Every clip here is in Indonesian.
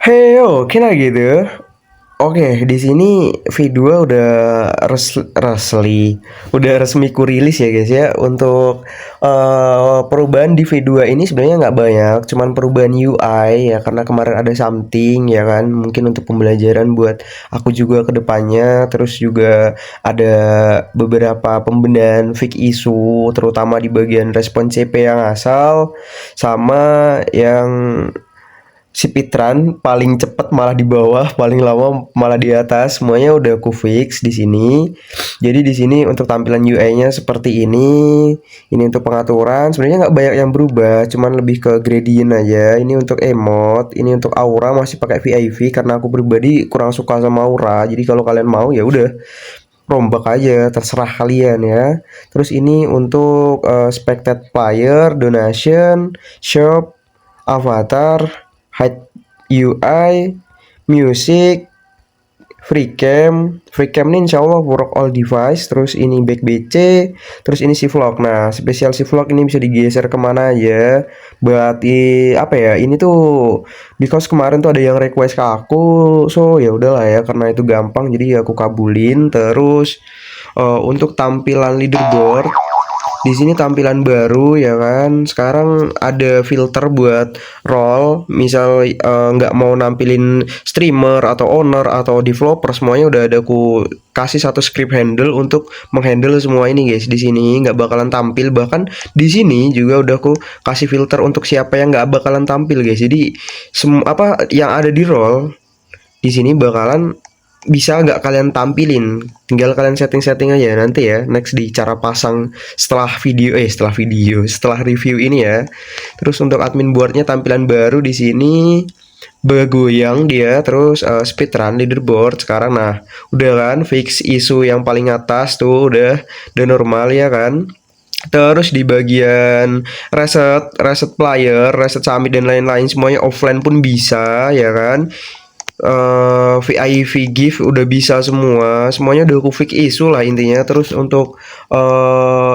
Oke lah gitu. Oke, di sini V2 udah resmi kurilis ya guys ya. Untuk perubahan di V2 ini sebenarnya nggak banyak, cuman perubahan UI ya karena kemarin ada something ya kan. Mungkin untuk pembelajaran buat aku juga ke depannya. Terus juga ada beberapa pembenahan fix issue terutama di bagian respon CP yang asal sama yang si Pitran paling cepet malah di bawah, paling lama malah di atas. Semuanya udah aku fix di sini. Jadi di sini untuk tampilan UI-nya seperti ini. Ini untuk pengaturan. Sebenarnya nggak banyak yang berubah, cuman lebih ke gradient aja. Ini untuk emote, ini untuk aura masih pakai VIV karena aku pribadi kurang suka sama aura. Jadi kalau kalian mau ya udah rombak aja, terserah kalian ya. Terus ini untuk spectated player, donation, shop, avatar, hide UI, music, free cam ini insya Allah work all device. Terus ini back BC, terus ini si vlog. Nah spesial si vlog ini bisa digeser kemana aja buat apa ya, ini tuh because kemarin tuh ada yang request ke aku, so ya udahlah ya karena itu gampang jadi aku kabulin. Terus untuk tampilan leaderboard di sini tampilan baru ya kan. Sekarang ada filter buat role. Misal nggak mau nampilin streamer atau owner atau developer, semuanya udah ada aku kasih satu script handle untuk menghandle semua ini guys. Di sini nggak bakalan tampil. Bahkan di sini juga udah aku kasih filter untuk siapa yang nggak bakalan tampil guys. Jadi semua apa yang ada di role di sini bakalan bisa nggak kalian tampilin, tinggal kalian setting-setting aja nanti ya next di cara pasang setelah review ini ya. Terus untuk admin boardnya tampilan baru di sini bergoyang dia. Terus speedrun leaderboard sekarang nah udah kan fix isu yang paling atas tuh udah normal ya kan. Terus di bagian reset player, reset summit dan lain-lain semuanya offline pun bisa ya kan. VIV gift udah bisa semuanya udah aku fix isu lah intinya. Terus untuk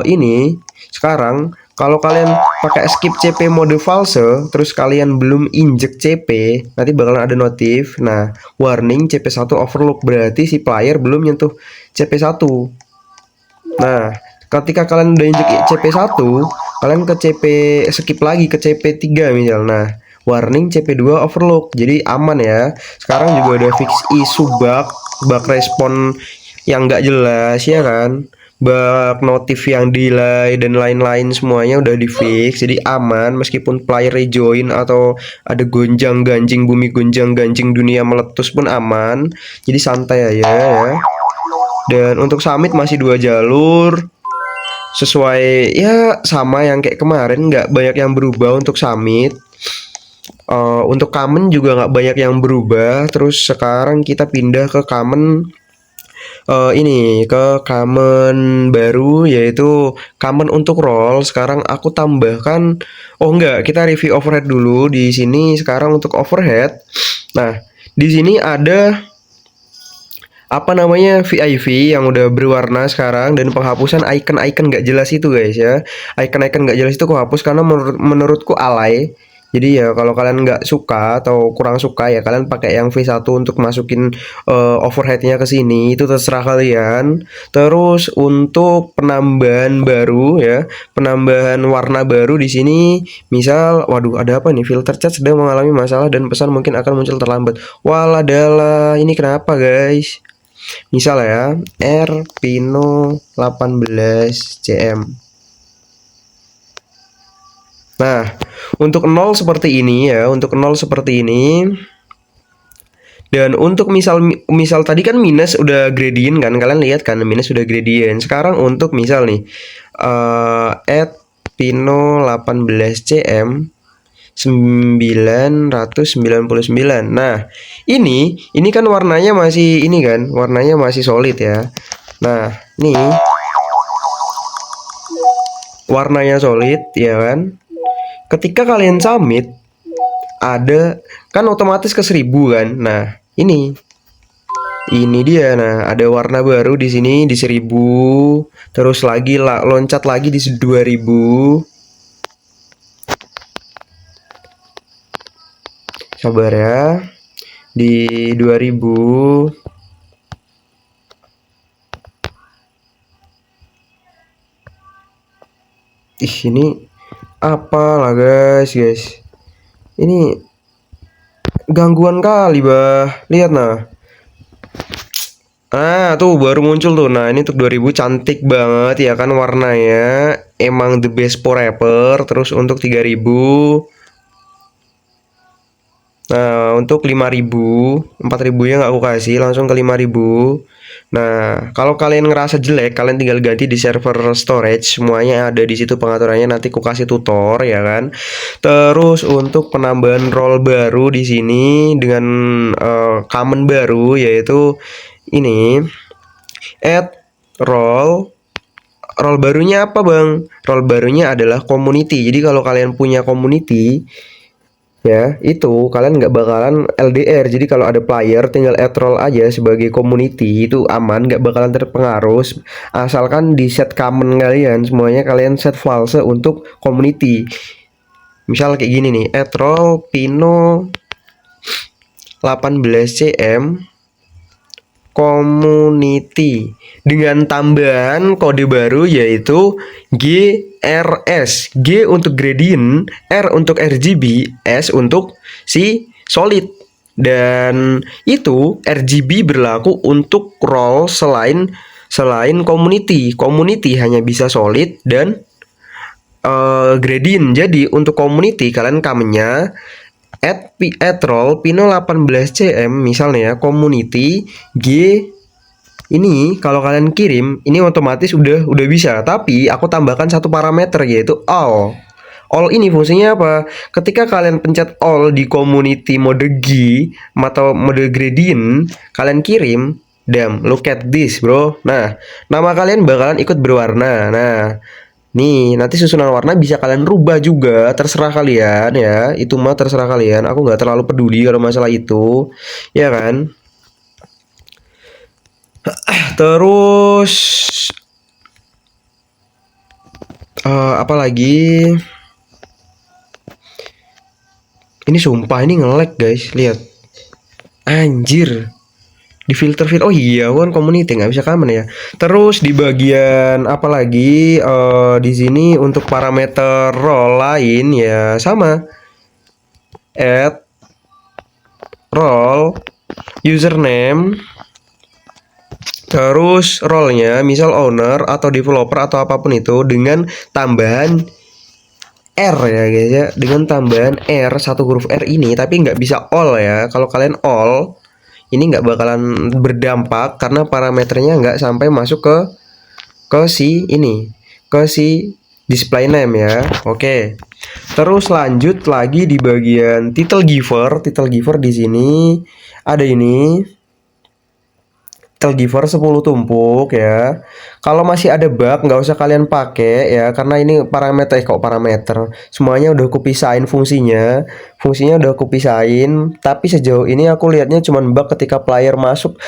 ini sekarang kalau kalian pakai skip CP mode false terus kalian belum injek CP nanti bakalan ada notif. Nah warning CP1 overlock, berarti si player belum nyentuh CP1. Nah ketika kalian udah injek CP1 kalian ke CP skip lagi ke CP3 misal. Nah warning CP2 overlock, jadi aman ya. Sekarang juga ada fix isu bug respon yang nggak jelas ya kan, bug notif yang delay dan lain-lain semuanya udah di fix, jadi aman. Meskipun player rejoin atau ada gonjang ganjing bumi, gonjang ganjing dunia meletus pun aman, jadi santai aja ya. Dan untuk summit masih 2 jalur sesuai ya sama yang kayak kemarin, nggak banyak yang berubah untuk summit. Untuk common juga nggak banyak yang berubah. Terus sekarang kita pindah ke common, ini ke common baru yaitu common untuk role. Sekarang aku tambahkan, oh enggak, kita review overhead dulu di sini. Sekarang untuk overhead, nah di sini ada apa namanya VIV yang udah berwarna sekarang, dan penghapusan icon-icon nggak jelas itu guys ya. Icon-icon nggak jelas itu aku hapus karena menurutku alay. Jadi ya kalau kalian nggak suka atau kurang suka ya kalian pakai yang V1 untuk masukin overheadnya ke sini, itu terserah kalian. Terus untuk penambahan baru ya, penambahan warna baru di sini, misal waduh ada apa nih, filter chat sedang mengalami masalah dan pesan mungkin akan muncul terlambat. Waladalah, ini kenapa guys? Misal ya, R Pino 18 CM. Nah, untuk 0 seperti ini ya, untuk 0 seperti ini. Dan untuk misal tadi kan minus udah gradient kan, kalian lihat kan minus udah gradient. Sekarang untuk misal nih add Pino 18 CM 999. Nah, ini kan warnanya masih ini kan, warnanya masih solid ya. Nah, nih warnanya solid ya kan. Ketika kalian submit ada kan otomatis ke 1000 kan. Nah, ini dia. Nah, ada warna baru di sini di 1000, terus lagi loncat lagi di 2000. Sabar ya. di 2000. Ih, ini apalah guys. Ini gangguan kali, bah. Lihat nah. Ah, tuh baru muncul tuh. Nah, ini untuk 2000 cantik banget ya kan warnanya. Emang the best forever. Terus untuk 3000. Nah, untuk 5000, 4000 ya nggak aku kasih, langsung ke 5000. Nah, kalau kalian ngerasa jelek, kalian tinggal ganti di server storage, semuanya ada di situ pengaturannya, nanti aku kasih tutor ya kan. Terus untuk penambahan role baru di sini dengan common baru yaitu ini add role. Role barunya apa, Bang? Role barunya adalah community. Jadi kalau kalian punya community ya, itu kalian nggak bakalan LDR. Jadi kalau ada player tinggal add role aja sebagai community, itu aman, nggak bakalan terpengaruh. Asalkan di set common kalian semuanya kalian set false untuk community. Misal kayak gini nih, add role Pino 18cm community dengan tambahan kode baru yaitu GRS. G untuk gradient, R untuk RGB, S untuk si solid. Dan itu RGB berlaku untuk role selain community. Community hanya bisa solid dan gradient. Jadi untuk community kalian kamennya add role Pino 18cm misalnya ya, community G. Ini kalau kalian kirim ini otomatis udah bisa, tapi aku tambahkan satu parameter yaitu all. All ini fungsinya apa? Ketika kalian pencet all di community mode G atau mode gradient, kalian kirim, damn, look at this bro. Nah, nama kalian bakalan ikut berwarna. Nah, nih, nanti susunan warna bisa kalian rubah juga, terserah kalian ya. Itu mah terserah kalian. Aku nggak terlalu peduli kalau masalah itu, ya kan? Terus apa lagi? Ini sumpah ini nge-lag guys, lihat. Anjir. Di filter. Oh iya, kan community nggak bisa common ya. Terus di bagian apa lagi? Di sini untuk parameter role lain ya sama. Add role username. Terus role-nya misal owner atau developer atau apapun itu dengan tambahan R ya guys ya, dengan tambahan R, satu huruf R ini, tapi nggak bisa all ya. Kalau kalian all ini nggak bakalan berdampak karena parameternya nggak sampai masuk ke si ini, ke si display name ya. Oke. Terus lanjut lagi di bagian title giver. Title giver di sini ada ini title giver 10 tumpuk ya. Kalau masih ada bug nggak usah kalian pakai ya, karena ini parameter parameter. Semuanya udah aku pisahin fungsinya. Fungsinya udah aku pisahin, tapi sejauh ini aku lihatnya cuman bug ketika player masuk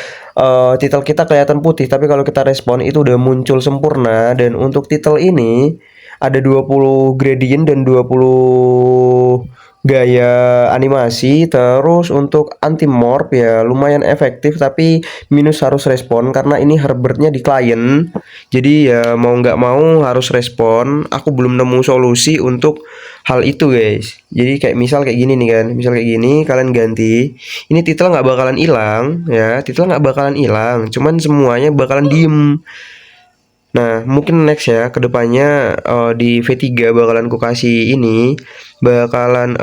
title kita kelihatan putih, tapi kalau kita respon itu udah muncul sempurna. Dan untuk title ini ada 20 gradient dan 20 gaya animasi. Terus untuk anti morph ya lumayan efektif, tapi minus harus respon karena ini Herbertnya di klien. Jadi ya mau nggak mau harus respon. Aku belum nemu solusi untuk hal itu guys. Jadi kayak misal kayak gini nih kan, misal kayak gini kalian ganti. Ini titel nggak bakalan hilang ya, titel nggak bakalan hilang, cuman semuanya bakalan diem. Nah, mungkin next ya, kedepannya di V3 bakalan ku kasih ini, bakalan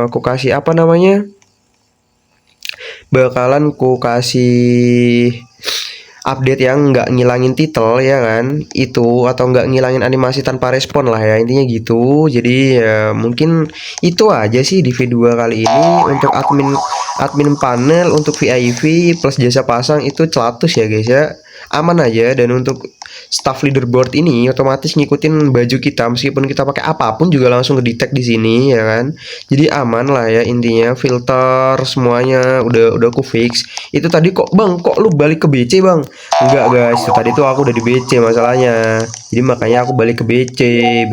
ku kasih apa namanya? Bakalan ku kasih update yang nggak ngilangin titel ya kan, itu atau nggak ngilangin animasi tanpa respon lah ya, intinya gitu. Jadi ya mungkin itu aja sih di V2 kali ini. Untuk admin panel untuk VIP plus jasa pasang itu celatus ya guys ya, aman aja. Dan untuk staff leaderboard ini otomatis ngikutin baju kita, meskipun kita pakai apapun juga langsung ngedetect di sini ya kan. Jadi aman lah ya, intinya filter semuanya udah aku fix. Itu tadi kok bang, kok lu balik ke BC bang? Enggak guys, itu tadi tuh aku udah di BC masalahnya, jadi makanya aku balik ke BC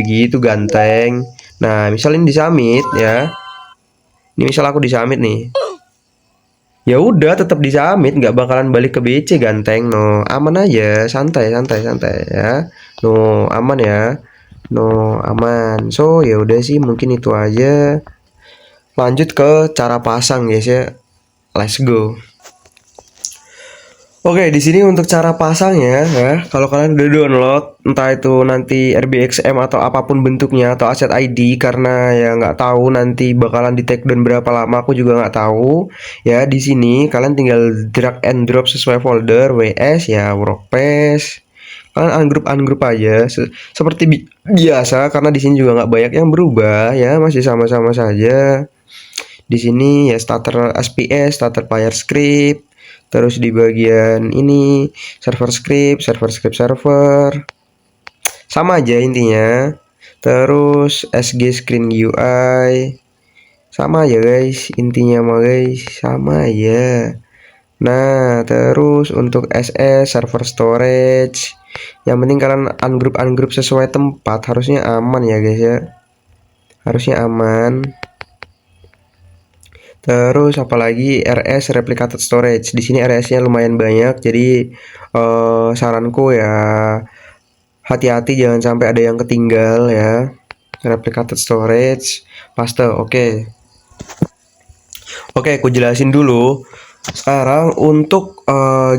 begitu ganteng. Nah misal ini di summit ya, ini misal aku di summit nih. Ya udah tetap disamit, nggak bakalan balik ke BC ganteng. No, aman aja, santai santai santai ya. No, aman ya. No, aman. So, ya udah sih mungkin itu aja. Lanjut ke cara pasang guys ya. Let's go. Oke, di sini untuk cara pasangnya ya. Kalau kalian udah download, entah itu nanti RBXM atau apapun bentuknya atau aset ID, karena ya nggak tahu nanti bakalan di take down berapa lama, aku juga nggak tahu. Ya di sini kalian tinggal drag and drop sesuai folder WS ya, WordPress. Kalian ungroup aja seperti biasa, karena di sini juga nggak banyak yang berubah ya, masih sama-sama saja. Di sini ya starter SPS, starter player script. Terus di bagian ini server script, server. Sama aja intinya. Terus SG screen UI. Sama aja guys, intinya mah guys, sama aja. Nah, terus untuk SS server storage. Yang penting kalian ungroup sesuai tempat, harusnya aman ya guys ya. Harusnya aman. Terus apalagi RS replicated storage. Di sini RS-nya lumayan banyak, jadi saranku ya hati-hati jangan sampai ada yang ketinggal ya. Replicated storage, paste. Oke. Oke, aku jelasin dulu. Sekarang untuk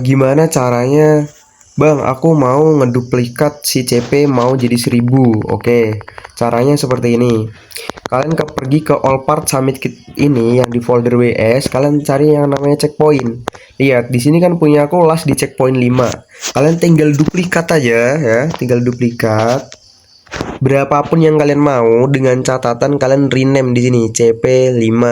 gimana caranya, Bang, aku mau ngeduplikat si CP mau jadi 1000. Oke. Caranya seperti ini. Kalian pergi ke all part submit kit ini yang di folder WS, kalian cari yang namanya checkpoint. Lihat, di sini kan punya aku last di checkpoint 5. Kalian tinggal duplikat aja ya, tinggal duplikat berapapun yang kalian mau, dengan catatan kalian rename di sini CP5.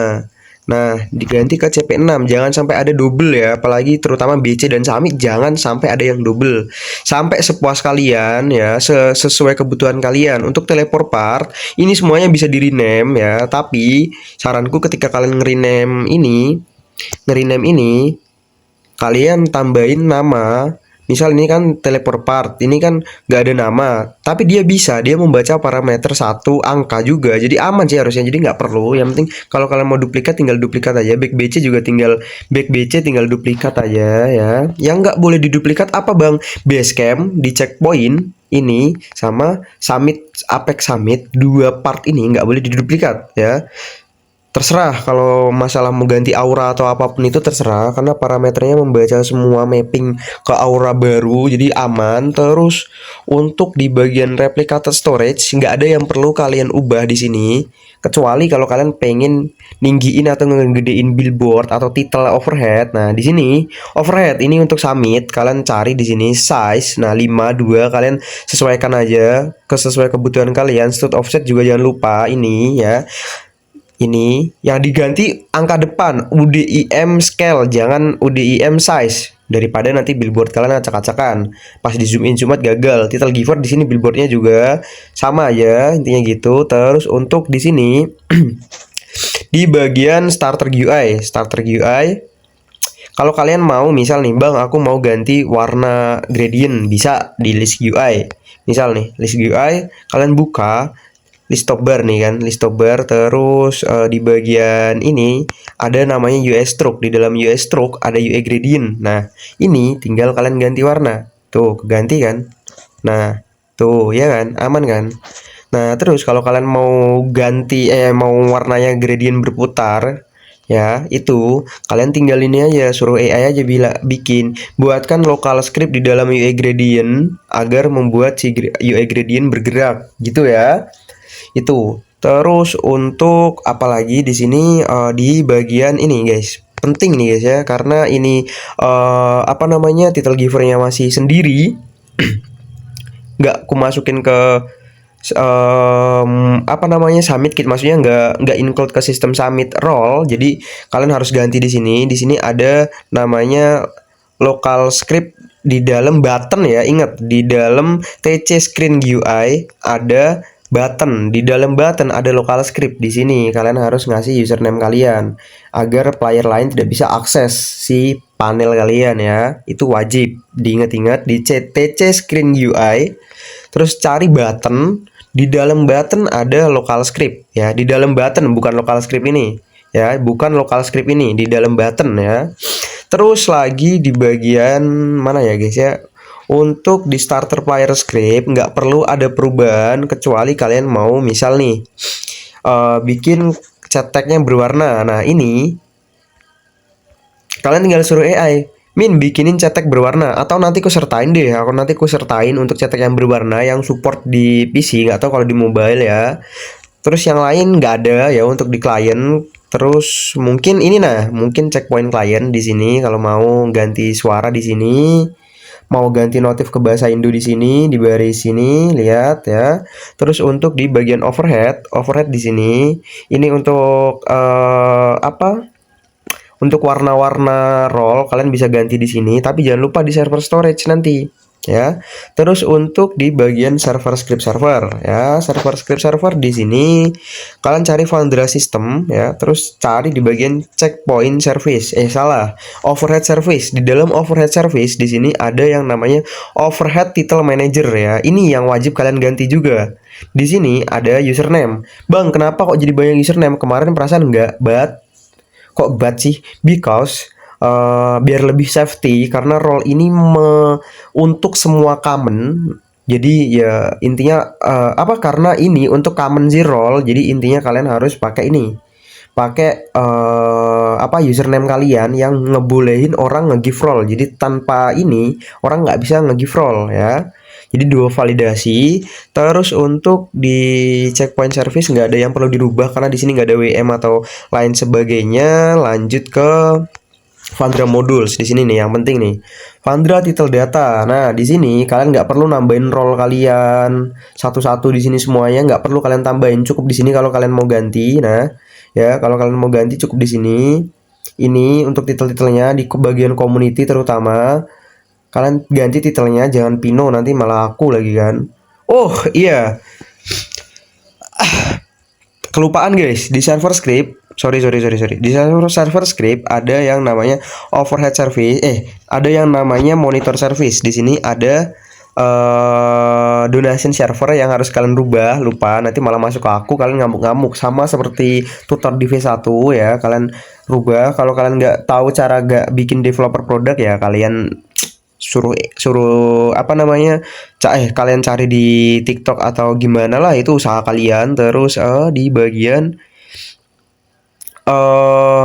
Nah, diganti ke CP6, jangan sampai ada double ya, apalagi terutama BC dan Summit jangan sampai ada yang double. Sampai sepuas kalian ya, sesuai kebutuhan kalian. Untuk teleport part, ini semuanya bisa di rename ya, tapi saranku ketika kalian nge-rename ini, kalian tambahin nama. Misal ini kan teleport part, ini kan nggak ada nama, tapi dia membaca parameter satu angka juga, jadi aman sih harusnya. Jadi nggak perlu, yang penting kalau kalian mau duplikat tinggal duplikat aja. Back BC juga tinggal back BC tinggal duplikat aja ya. Yang nggak boleh diduplikat apa bang? Basecamp di checkpoint ini sama summit, Apex Summit, dua part ini nggak boleh diduplikat ya. Terserah kalau masalah mau ganti aura atau apapun itu terserah, karena parameternya membaca semua mapping ke aura baru, jadi aman. Terus untuk di bagian replicated storage nggak ada yang perlu kalian ubah di sini, kecuali kalau kalian pengen ninggiin atau ngegedein billboard atau title overhead. Nah di sini overhead ini untuk summit kalian cari di sini size. Nah 52 kalian sesuaikan aja sesuai kebutuhan kalian. Stud offset juga jangan lupa ini ya. Ini yang diganti angka depan UDIM scale, jangan UDIM size, daripada nanti billboard kalian acak-acakan pas di zoom in zoom out gagal. Title giver di sini billboardnya juga sama aja intinya gitu. Terus untuk di sini di bagian starter GUI, kalau kalian mau misal nih bang, aku mau ganti warna gradient, bisa di list GUI. Misal nih list GUI, kalian buka list top bar nih kan, list top bar. Terus di bagian ini ada namanya UI stroke. Di dalam UI stroke ada UI gradient. Nah ini tinggal kalian ganti warna, tuh keganti kan. Nah tuh ya kan, aman kan. Nah terus kalau kalian mau ganti mau warnanya gradient berputar ya, itu kalian tinggal ini aja, suruh AI aja bikin buatkan local script di dalam UI gradient agar membuat si UI gradient bergerak gitu ya. Itu. Terus untuk apalagi di sini di bagian ini guys, penting nih guys ya, karena ini apa namanya, title givernya masih sendiri, nggak aku masukin ke apa namanya summit kit, maksudnya nggak include ke sistem summit role. Jadi kalian harus ganti di sini. Di sini ada namanya local script di dalam button ya. Ingat, di dalam TC screen UI ada button, di dalam button ada local script. Di sini kalian harus ngasih username kalian agar player lain tidak bisa akses si panel kalian ya. Itu wajib diingat-ingat di TC screen UI. Terus cari button, di dalam button ada local script ya. Di dalam button, bukan local script ini ya, bukan local script ini di dalam button ya. Terus lagi di bagian mana ya guys ya, untuk di starter player script nggak perlu ada perubahan kecuali kalian mau misal nih bikin chat tag-nya berwarna. Nah ini kalian tinggal suruh AI, Min bikinin chat tag berwarna, atau nanti aku sertain deh, aku sertain untuk chat tag yang berwarna yang support di PC, nggak tahu kalau di mobile ya. Terus yang lain nggak ada ya untuk di klien. Terus mungkin ini mungkin checkpoint klien di sini kalau mau ganti suara di sini, mau ganti notif ke bahasa Indo di sini, di baris sini, lihat ya. Terus untuk di bagian overhead di sini, ini untuk apa? Untuk warna-warna role kalian bisa ganti di sini, tapi jangan lupa di server storage nanti ya. Terus untuk di bagian server script server ya, server script server di sini kalian cari Foundry System ya, terus cari di bagian checkpoint service. Salah, overhead service. Di dalam overhead service di sini ada yang namanya overhead title manager ya. Ini yang wajib kalian ganti juga. Di sini ada username. Bang, kenapa kok jadi banyak username? Kemarin perasaan enggak, kok bad sih? Because biar lebih safety karena role ini untuk semua common. Jadi ya intinya apa, karena ini untuk common sih role. Jadi intinya kalian harus pakai ini. Pakai apa, username kalian yang ngebolehin orang nge-give role. Jadi tanpa ini orang nggak bisa nge-give role ya. Jadi dua validasi. Terus untuk di checkpoint service nggak ada yang perlu dirubah karena di sini nggak ada WM atau lain sebagainya. Lanjut ke Vandra modules di sini nih yang penting nih. Vandra title data. Nah di sini kalian nggak perlu nambahin role kalian satu-satu di sini semuanya, nggak perlu kalian tambahin. Cukup di sini kalau kalian mau ganti. Nah ya, kalau kalian mau ganti cukup di sini. Ini untuk title-titelnya di bagian community terutama. Kalian ganti titelnya, jangan Pino, nanti malah aku lagi kan. Oh iya, kelupaan guys, di server script. Sorry. Di server script ada yang namanya overhead service. Ada yang namanya monitor service. Di sini ada donation server yang harus kalian rubah. Lupa, nanti malah masuk ke aku, kalian ngamuk-ngamuk. Sama seperti tutor di V1 ya, kalian rubah. Kalau kalian nggak tahu cara bikin developer produk ya, kalian suruh apa namanya, kalian cari di TikTok atau gimana lah, itu usaha kalian. Terus di bagian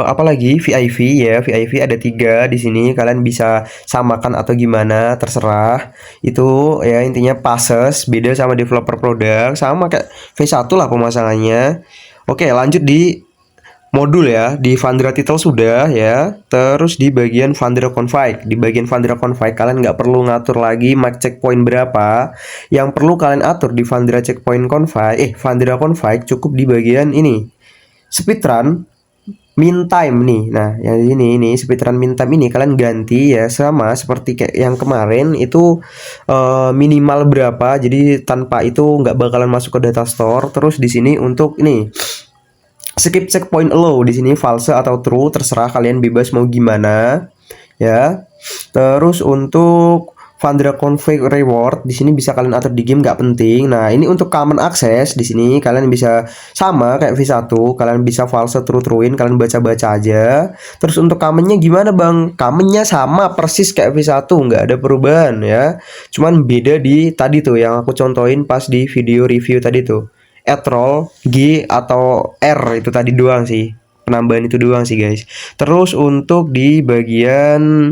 apalagi VIV ya, VIV ada 3 di sini, kalian bisa samakan atau gimana terserah. Itu ya intinya passes, beda sama developer produk, sama kayak V1 lah pemasangannya. Oke, lanjut di modul ya. Di Vandra title sudah ya. Terus di bagian Vandra config, di bagian Vandra config kalian nggak perlu ngatur lagi max checkpoint berapa. Yang perlu kalian atur di Vandra checkpoint config, Vandra config cukup di bagian ini, speedrun min time nih. Nah yang ini speedrun min time ini kalian ganti ya, sama seperti kayak yang kemarin itu, minimal berapa. Jadi tanpa itu nggak bakalan masuk ke data store. Terus di sini untuk ini skip checkpoint allow, di sini false atau true terserah kalian, bebas mau gimana ya. Terus untuk Vandra config reward di sini bisa kalian atur di game, nggak penting. Nah ini untuk common access di sini kalian bisa sama kayak V1, kalian bisa false truein, kalian baca-baca aja. Terus untuk commonnya gimana bang? Commonnya sama persis kayak V1, nggak ada perubahan ya. Cuman beda di tadi tuh yang aku contohin pas di video review tadi tuh, role G atau R, itu tadi doang sih, penambahan itu doang sih guys. Terus untuk di bagian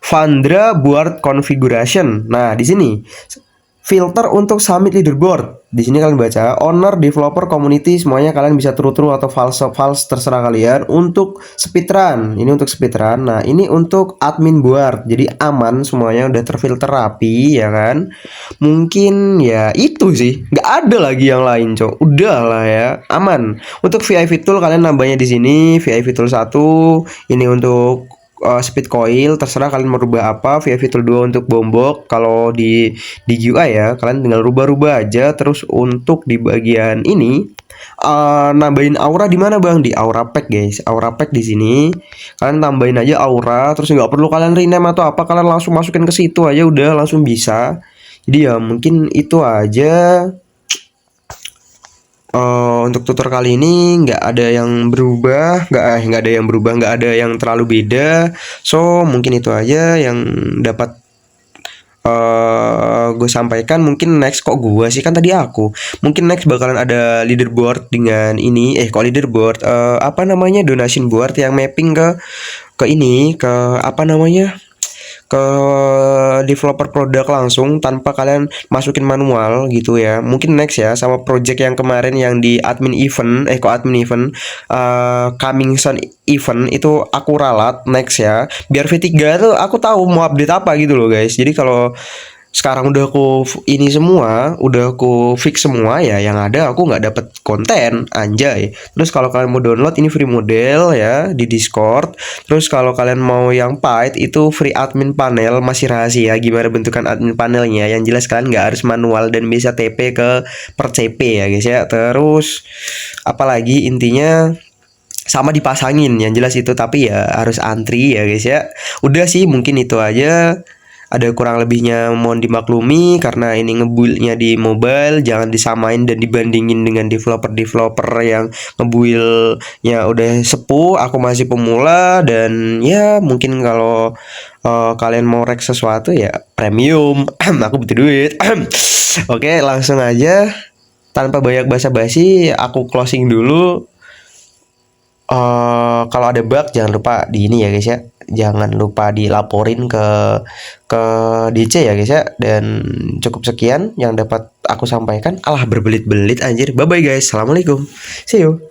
Vandra board configuration. Nah, di sini filter untuk summit leaderboard. Di sini kalian baca owner, developer, community, semuanya kalian bisa true atau false terserah kalian. Untuk speedrun, ini untuk speedrun. Nah, ini untuk admin board. Jadi aman, semuanya udah terfilter rapi ya kan. Mungkin ya itu sih, nggak ada lagi yang lain, cok. Udah lah ya, aman. Untuk VIV tool kalian nambahnya di sini, VIV tool 1. Ini untuk speed coil, terserah kalian merubah apa. VIV tool 2 untuk bombok. Kalau di GUI ya kalian tinggal rubah-rubah aja. Terus untuk di bagian ini nambahin aura di mana bang? Di aura pack guys. Aura pack di sini kalian tambahin aja aura, terus nggak perlu kalian rename atau apa, kalian langsung masukin ke situ aja udah langsung bisa. Jadi ya mungkin itu aja. Untuk tutor kali ini nggak ada yang berubah, nggak ada yang berubah, nggak ada yang terlalu beda. So mungkin itu aja yang dapat gue sampaikan. Mungkin next kok gue sih, kan tadi aku. Mungkin next bakalan ada leaderboard dengan ini. Kok leaderboard? Apa namanya, donation board yang mapping ke ini, ke apa namanya, ke developer produk langsung tanpa kalian masukin manual gitu ya. Mungkin next ya, sama project yang kemarin yang di admin event, kok admin event, coming soon event itu aku ralat next ya. Biar V3 tuh aku tahu mau update apa gitu loh guys. Jadi kalau sekarang udah aku ini semua, udah aku fix semua ya, yang ada aku nggak dapet konten anjay. Terus kalau kalian mau download ini free model ya di Discord. Terus kalau kalian mau yang paid itu free admin panel, masih rahasia gimana bentukan admin panelnya. Yang jelas kalian nggak harus manual dan bisa TP ke per CP ya guys ya. Terus apalagi intinya sama dipasangin, yang jelas itu, tapi ya harus antri ya guys ya. Udah sih mungkin itu aja. Ada kurang lebihnya mohon dimaklumi karena ini ngebuildnya di mobile, jangan disamain dan dibandingin dengan developer-developer yang ngebuildnya udah sepuh. Aku masih pemula dan ya mungkin kalau kalian mau rek sesuatu ya premium. Aku butuh duit. Oke, langsung aja tanpa banyak basa-basi aku closing dulu. Kalau ada bug jangan lupa di ini ya guys ya, jangan lupa dilaporin ke DC ya guys ya. Dan cukup sekian yang dapat aku sampaikan. Alah berbelit-belit anjir. Bye bye guys, assalamualaikum, see you.